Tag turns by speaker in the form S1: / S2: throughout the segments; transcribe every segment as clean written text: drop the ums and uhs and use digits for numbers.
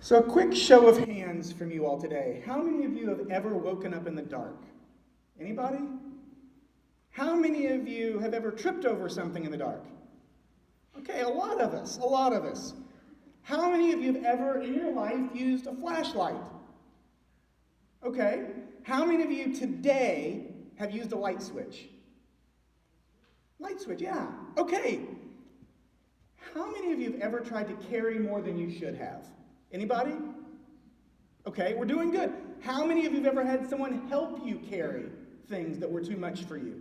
S1: So a quick show of hands from you all today. How many of you have ever woken up in the dark? Anybody? How many of you have ever tripped over something in the dark? Okay, a lot of us. How many of you have ever in your life used a flashlight? Okay. How many of you today have used a light switch? Light switch, yeah. Okay. How many of you have ever tried to carry more than you should have? Anybody? Okay, we're doing good. How many of you have ever had someone help you carry things that were too much for you?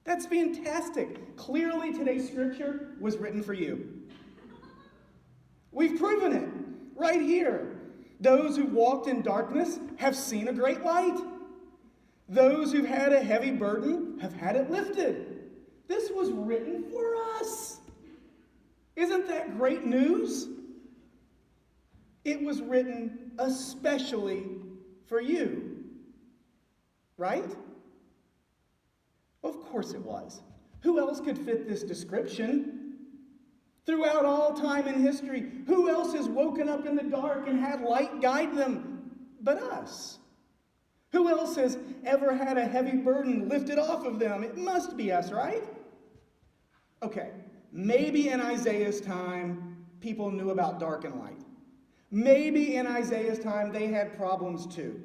S1: That's fantastic. Clearly today's scripture was written for you. We've proven it right here. Those who walked in darkness have seen a great light. Those who've had a heavy burden have had it lifted. This was written for us. Isn't that great news? It was written especially for you. Right? Of course it was. Who else could fit this description? Throughout all time in history, who else has woken up in the dark and had light guide them but us? Who else has ever had a heavy burden lifted off of them? It must be us, right? Okay, maybe in Isaiah's time, people knew about dark and light. Maybe in Isaiah's time, they had problems too.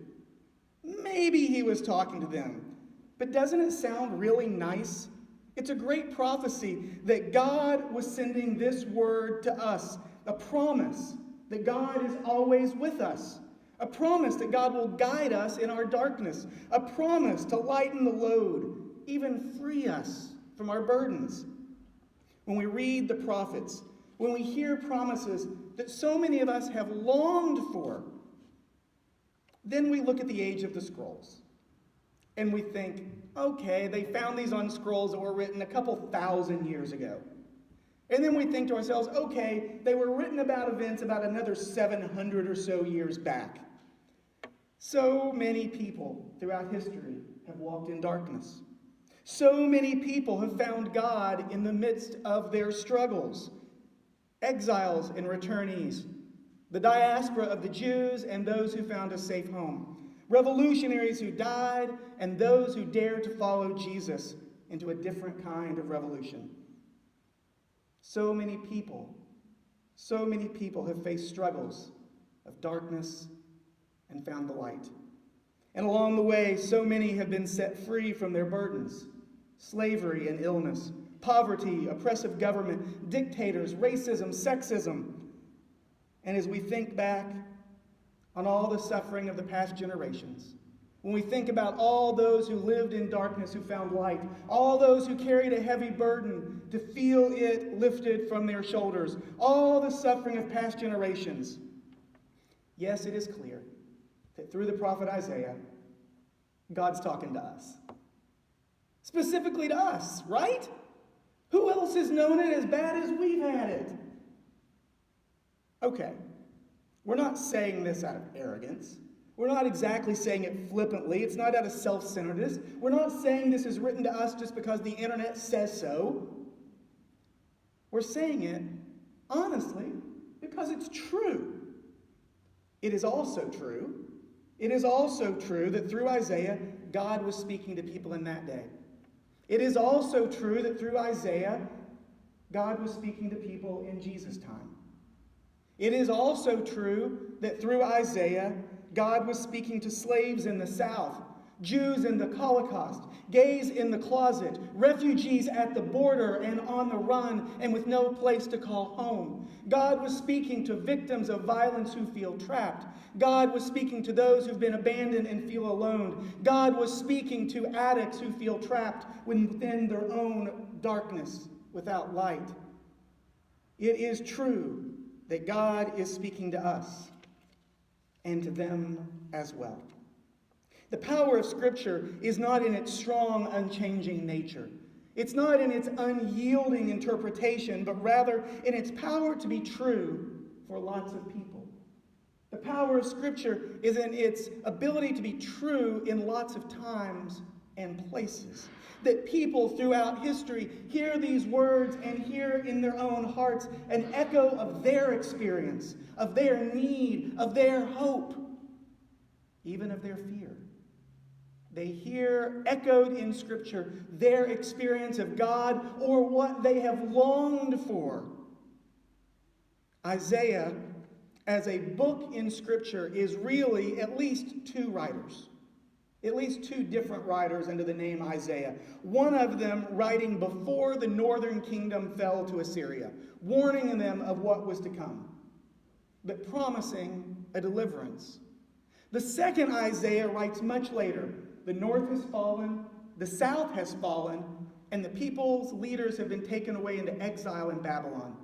S1: Maybe he was talking to them. But doesn't it sound really nice? It's a great prophecy that God was sending this word to us. A promise that God is always with us. A promise that God will guide us in our darkness. A promise to lighten the load, even free us from our burdens. When we read the prophets, when we hear promises that so many of us have longed for, then we look at the age of the scrolls. And we think, okay, they found these on scrolls that were written a couple thousand years ago. And then we think to ourselves, okay, they were written about events about another 700 or so years back. So many people throughout history have walked in darkness. So many people have found God in the midst of their struggles. Exiles and returnees. The diaspora of the Jews and those who found a safe home. Revolutionaries who died, and those who dared to follow Jesus into a different kind of revolution. So many people have faced struggles of darkness and found the light. And along the way, so many have been set free from their burdens. Slavery and illness, poverty, oppressive government, dictators, racism, sexism. And as we think back on all the suffering of the past generations, when we think about all those who lived in darkness who found light, all those who carried a heavy burden to feel it lifted from their shoulders, all the suffering of past generations, yes, it is clear that through the prophet Isaiah, God's talking to us. Specifically to us, right? Who else has known it as bad as we've had it? Okay. We're not saying this out of arrogance. We're not exactly saying it flippantly. It's not out of self-centeredness. We're not saying this is written to us just because the internet says so. We're saying it, honestly, because it's true. It is also true. It is also true that through Isaiah, God was speaking to people in that day. It is also true that through Isaiah, God was speaking to people in Jesus' time. It is also true that through Isaiah, God was speaking to slaves in the South, Jews in the Holocaust, gays in the closet, refugees at the border and on the run and with no place to call home. God was speaking to victims of violence who feel trapped. God was speaking to those who've been abandoned and feel alone. God was speaking to addicts who feel trapped within their own darkness without light. It is true that God is speaking to us and to them as well. The power of Scripture is not in its strong, unchanging nature. It's not in its unyielding interpretation, but rather in its power to be true for lots of people. The power of Scripture is in its ability to be true in lots of times and places. that people throughout history hear these words and hear in their own hearts an echo of their experience, of their need, of their hope, even of their fear. They hear echoed in Scripture their experience of God or what they have longed for. Isaiah, as a book in Scripture, is really at least two writers. At least two different writers under the name Isaiah. One of them writing before the northern kingdom fell to Assyria, warning them of what was to come, but promising a deliverance. The second Isaiah writes much later. The north has fallen, the south has fallen, and the people's leaders have been taken away into exile in Babylon.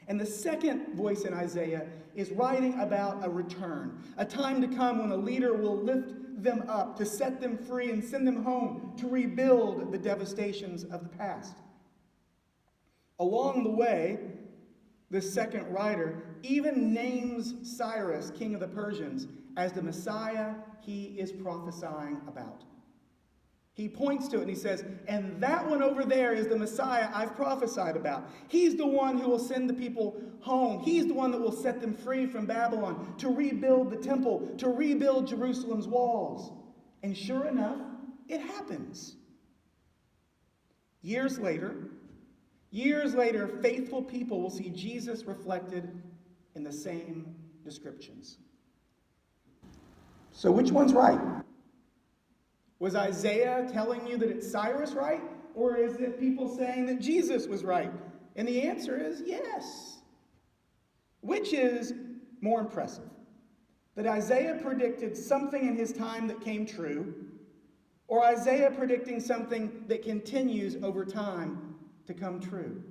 S1: And the second voice in Isaiah is writing about a return, a time to come when a leader will lift them up, to set them free and send them home to rebuild the devastations of the past. Along the way, the second writer even names Cyrus, king of the Persians, as the Messiah he is prophesying about. He points to it and he says, and that one over there is the Messiah I've prophesied about. He's the one who will send the people home. He's the one that will set them free from Babylon, to rebuild the temple, to rebuild Jerusalem's walls. And sure enough, it happens. Years later, faithful people will see Jesus reflected in the same descriptions. So which one's right? Was Isaiah telling you that it's Cyrus right? Or is it people saying that Jesus was right? And the answer is yes. Which is more impressive? That Isaiah predicted something in his time that came true, or Isaiah predicting something that continues over time to come true?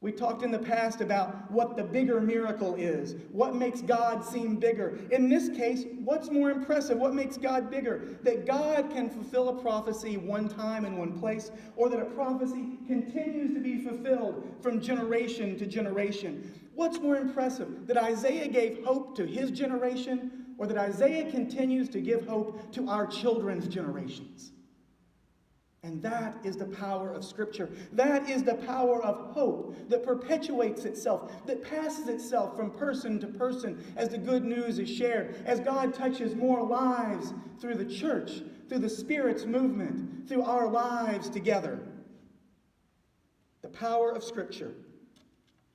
S1: We talked in the past about what the bigger miracle is, what makes God seem bigger. In this case, what's more impressive? What makes God bigger? That God can fulfill a prophecy one time in one place, or that a prophecy continues to be fulfilled from generation to generation. What's more impressive? That Isaiah gave hope to his generation, or that Isaiah continues to give hope to our children's generations? And that is the power of Scripture. That is the power of hope that perpetuates itself, that passes itself from person to person as the good news is shared, as God touches more lives through the church, through the Spirit's movement, through our lives together. The power of Scripture,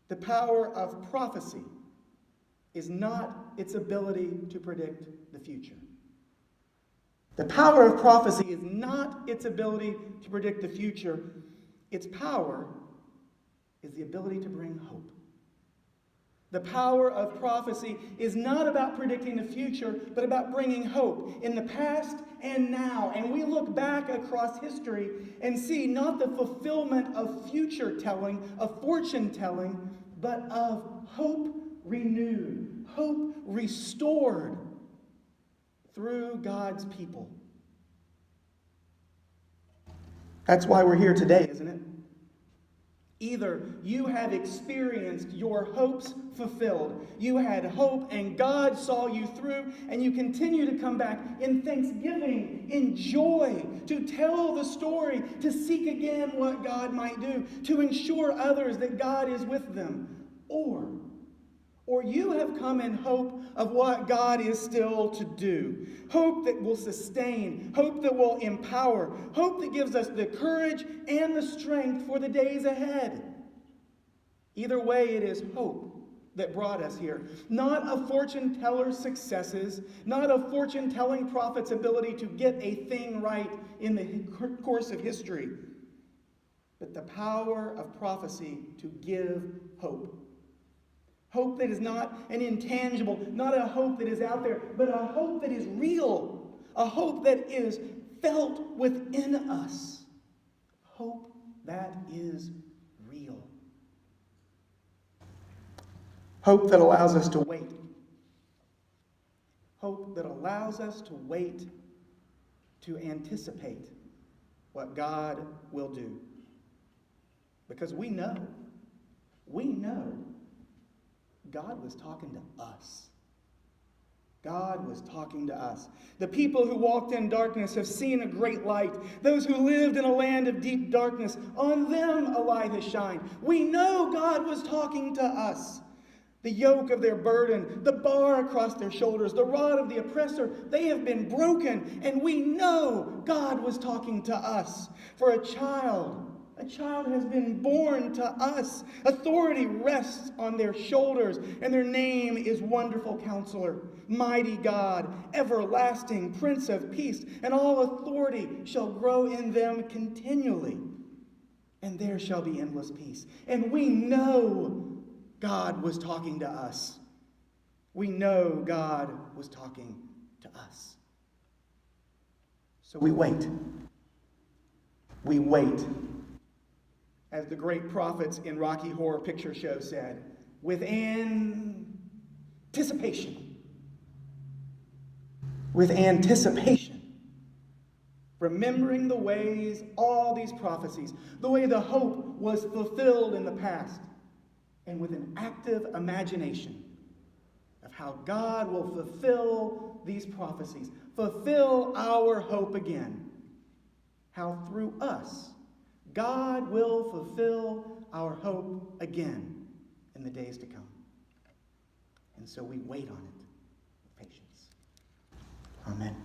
S1: the power of prophecy, is not its ability to predict the future. The power of prophecy is not its ability to predict the future. Its power is the ability to bring hope. The power of prophecy is not about predicting the future, but about bringing hope in the past and now. And we look back across history and see not the fulfillment of future telling, of fortune telling, but of hope renewed, hope restored through God's people. That's why we're here today, isn't it? Either you have experienced your hopes fulfilled, you had hope and God saw you through, and you continue to come back in thanksgiving, in joy, to tell the story, to seek again what God might do, to ensure others that God is with them. Or you have come in hope of what God is still to do. Hope that will sustain. Hope that will empower. Hope that gives us the courage and the strength for the days ahead. Either way, it is hope that brought us here. Not a fortune teller's successes. Not a fortune-telling prophet's ability to get a thing right in the course of history. But the power of prophecy to give hope. Hope that is not an intangible, not a hope that is out there, but a hope that is real. A hope that is felt within us. Hope that is real. Hope that allows us to wait. Hope that allows us to wait, to anticipate what God will do. Because we know God was talking to us. God was talking to us. The people who walked in darkness have seen a great light. Those who lived in a land of deep darkness, on them a light has shined. We know God was talking to us. The yoke of their burden, the bar across their shoulders, the rod of the oppressor, they have been broken, and we know God was talking to us. For a child has been born to us. Authority rests on their shoulders, and their name is Wonderful Counselor, Mighty God, Everlasting Prince of Peace, and all authority shall grow in them continually, and there shall be endless peace. And we know God was talking to us. We know God was talking to us. So we wait. We wait. As the great prophets in Rocky Horror Picture Show said, with anticipation. With anticipation. Remembering the ways, all these prophecies, the way the hope was fulfilled in the past, and with an active imagination of how God will fulfill these prophecies, fulfill our hope again, how through us, God will fulfill our hope again in the days to come. And so we wait on it with patience. Amen.